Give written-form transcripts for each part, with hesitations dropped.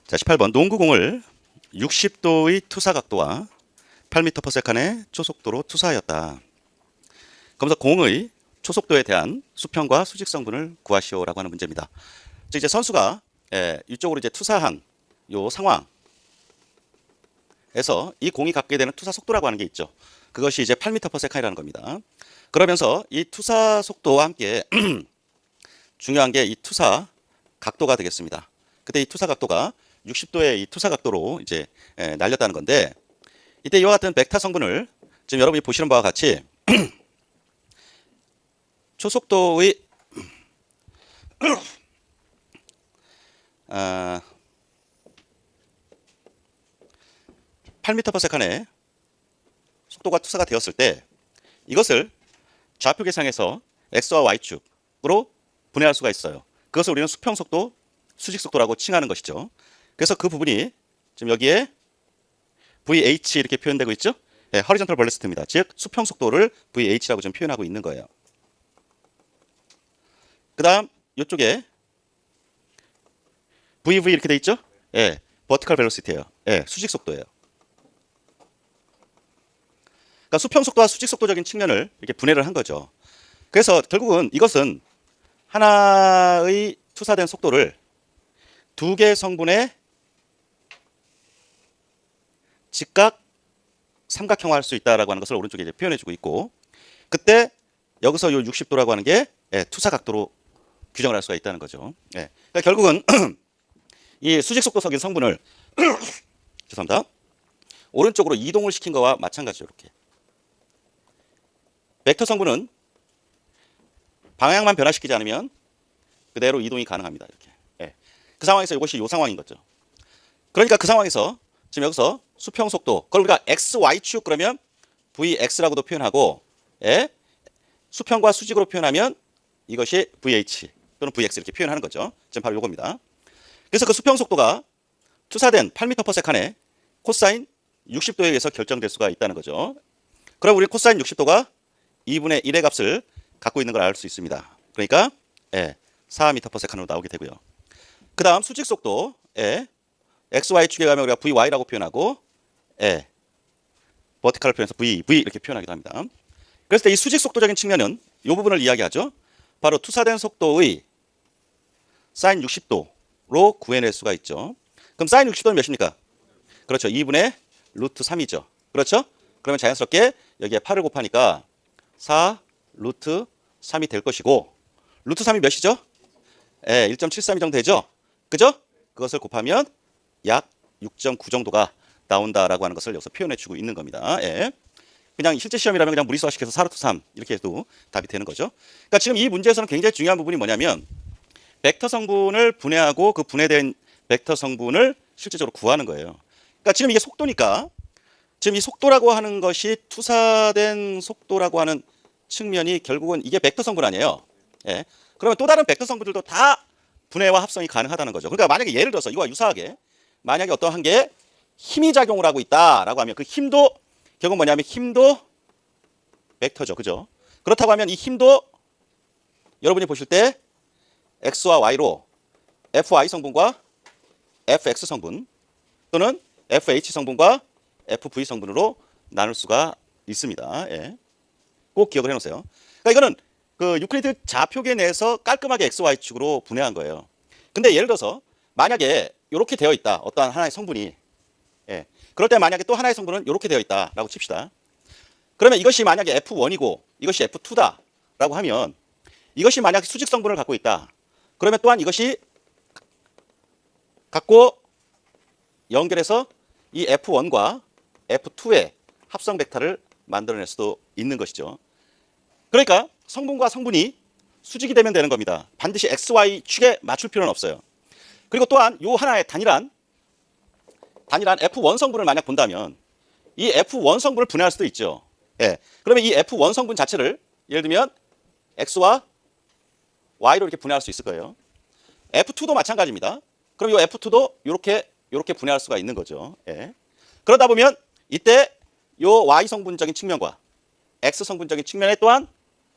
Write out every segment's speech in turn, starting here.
자, 18번 농구공을 60도의 투사 각도와 8m/s의 초속도로 투사하였다. 그러면서 공의 초속도에 대한 수평과 수직 성분을 구하시오라고 하는 문제입니다. 즉 이제 선수가 이쪽으로 이제 투사한 요 상황에서 이 공이 갖게 되는 투사 속도라고 하는 게 있죠. 그것이 이제 8m/s이라는 겁니다. 그러면서 이 투사 속도와 함께 중요한 게 이 투사 각도가 되겠습니다. 그때 이 투사 각도가 60도의 이 투사 각도로 이제 날렸다는 건데, 이때 이와 같은 벡터 성분을 지금 여러분이 보시는 바와 같이 초속도의 8m/s의 속도가 투사가 되었을 때 이것을 좌표 계상에서 x와 y축으로 분해할 수가 있어요. 그것을 우리는 수평 속도, 수직 속도라고 칭하는 것이죠. 그래서 그 부분이 지금 여기에 VH 이렇게 표현되고 있죠. horizontal velocity입니다. 즉 수평 속도를 VH라고 좀 표현하고 있는 거예요. 그 다음 이쪽에 VV 이렇게 돼 있죠. vertical velocity예요. 수직 속도예요. 그러니까 수평 속도와 수직 속도적인 측면을 이렇게 분해를 한 거죠. 그래서 결국은 이것은 하나의 투사된 속도를 두 개의 성분의 직각 삼각형화할 수 있다라고 하는 것을 오른쪽에 이제 표현해주고 있고, 그때 여기서 요 60도라고 하는 게 투사 각도로 규정을 할 수가 있다는 거죠. 그러니까 결국은 이 수직 속도적인 성분을 죄송합니다. 오른쪽으로 이동을 시킨 거와 마찬가지죠. 이렇게 벡터 성분은 방향만 변화시키지 않으면 그대로 이동이 가능합니다. 이렇게. 그 상황에서 이것이 이 상황인 거죠. 그러니까 그 상황에서 지금 여기서 수평 속도, 그걸 우리가 XY축 그러면 VX라고도 표현하고, 수평과 수직으로 표현하면 이것이 VH 또는 VX 이렇게 표현하는 거죠. 지금 바로 이겁니다. 그래서 그 수평 속도가 투사된 8m/s의 코사인 60도에 의해서 결정될 수가 있다는 거죠. 그럼 우리 코사인 60도가 2분의 1의 값을 갖고 있는 걸 알 수 있습니다. 그러니까 4m/s로 나오게 되고요. 그 다음 수직 속도, XY축에 가면 우리가 VY라고 표현하고, 버티컬을 표현해서 V 이렇게 표현하기도 합니다. 그래서 이 수직 속도적인 측면은 이 부분을 이야기하죠. 바로 투사된 속도의 사인 60도로 구해낼 수가 있죠. 그럼 사인 60도는 몇입니까? 그렇죠. 2분의 루트 3이죠. 그렇죠? 그러면 자연스럽게 여기에 8을 곱하니까 4 루트 3이 될 것이고, 루트 3이 몇이죠? 1.73 정도 되죠? 그죠? 그것을 곱하면 약 6.9 정도가 나온다라고 하는 것을 여기서 표현해주고 있는 겁니다. 그냥 실제 시험이라면 그냥 무리수화시켜서 4루트 3 이렇게 해도 답이 되는 거죠. 그러니까 지금 이 문제에서는 굉장히 중요한 부분이 뭐냐면 벡터 성분을 분해하고 그 분해된 벡터 성분을 실제적으로 구하는 거예요. 그러니까 지금 이게 속도니까 지금 이 속도라고 하는 것이 투사된 속도라고 하는 측면이 결국은 이게 벡터 성분 아니에요. 그러면 또 다른 벡터 성분들도 다 분해와 합성이 가능하다는 거죠. 그러니까 만약에 예를 들어서 이거와 유사하게 만약에 어떠한 게 힘이 작용을 하고 있다라고 하면 그 힘도 결국 뭐냐면 힘도 벡터죠. 그죠? 그렇다고 하면 이 힘도 여러분이 보실 때 x와 y로 fy 성분과 fx 성분 또는 fh 성분과 fv 성분으로 나눌 수가 있습니다. 꼭 기억을 해놓으세요. 그러니까 이거는 그 유클리드 좌표계 내에서 깔끔하게 XY축으로 분해한 거예요. 근데 예를 들어서 만약에 이렇게 되어 있다. 어떠한 하나의 성분이. 그럴 때 만약에 또 하나의 성분은 이렇게 되어 있다라고 칩시다. 그러면 이것이 만약에 F1이고 이것이 F2다라고 하면 이것이 만약에 수직 성분을 갖고 있다. 그러면 또한 이것이 갖고 연결해서 이 F1과 F2의 합성 벡터를 만들어낼 수도 있는 것이죠. 그러니까 성분과 성분이 수직이 되면 되는 겁니다. 반드시 XY 축에 맞출 필요는 없어요. 그리고 또한 요 하나의 단일한 F1 성분을 만약 본다면 이 F1 성분을 분해할 수도 있죠. 그러면 이 F1 성분 자체를 예를 들면 X와 Y로 이렇게 분해할 수 있을 거예요. F2도 마찬가지입니다. 그럼 이 F2도 이렇게 분해할 수가 있는 거죠. 그러다 보면 이때 이 Y 성분적인 측면과 X 성분적인 측면에 또한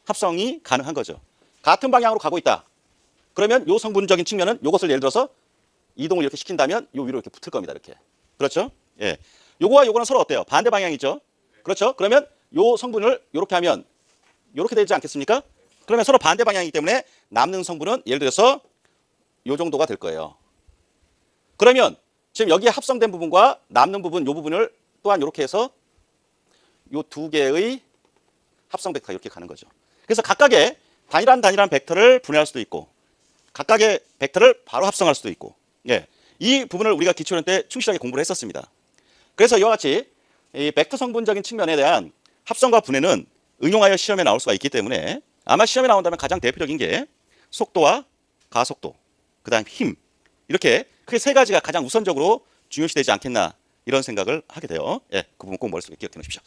합성이 가능한 거죠. 같은 방향으로 가고 있다. 그러면 이 성분적인 측면은 이것을 예를 들어서 이동을 이렇게 시킨다면 요 위로 이렇게 붙을 겁니다. 이렇게. 그렇죠? 예. 요거와 요거는 서로 어때요? 반대 방향이죠. 그렇죠? 그러면 요 성분을 요렇게 하면 요렇게 되지 않겠습니까? 그러면 서로 반대 방향이기 때문에 남는 성분은 예를 들어서 요 정도가 될 거예요. 그러면 지금 여기에 합성된 부분과 남는 부분, 요 부분을 또한 이렇게 해서 요 두 개의 합성 벡터가 이렇게 가는 거죠. 그래서 각각의 단일한 벡터를 분해할 수도 있고 각각의 벡터를 바로 합성할 수도 있고 예. 이 부분을 우리가 기초연 때 충실하게 공부를 했었습니다. 그래서 이와 같이 이 벡터 성분적인 측면에 대한 합성과 분해는 응용하여 시험에 나올 수가 있기 때문에 아마 시험에 나온다면 가장 대표적인 게 속도와 가속도, 그 다음 힘 이렇게 크게 세 가지가 가장 우선적으로 중요시 되지 않겠나 이런 생각을 하게 돼요. 예, 그 부분 꼭 머릿속에 기억해 놓으십시오.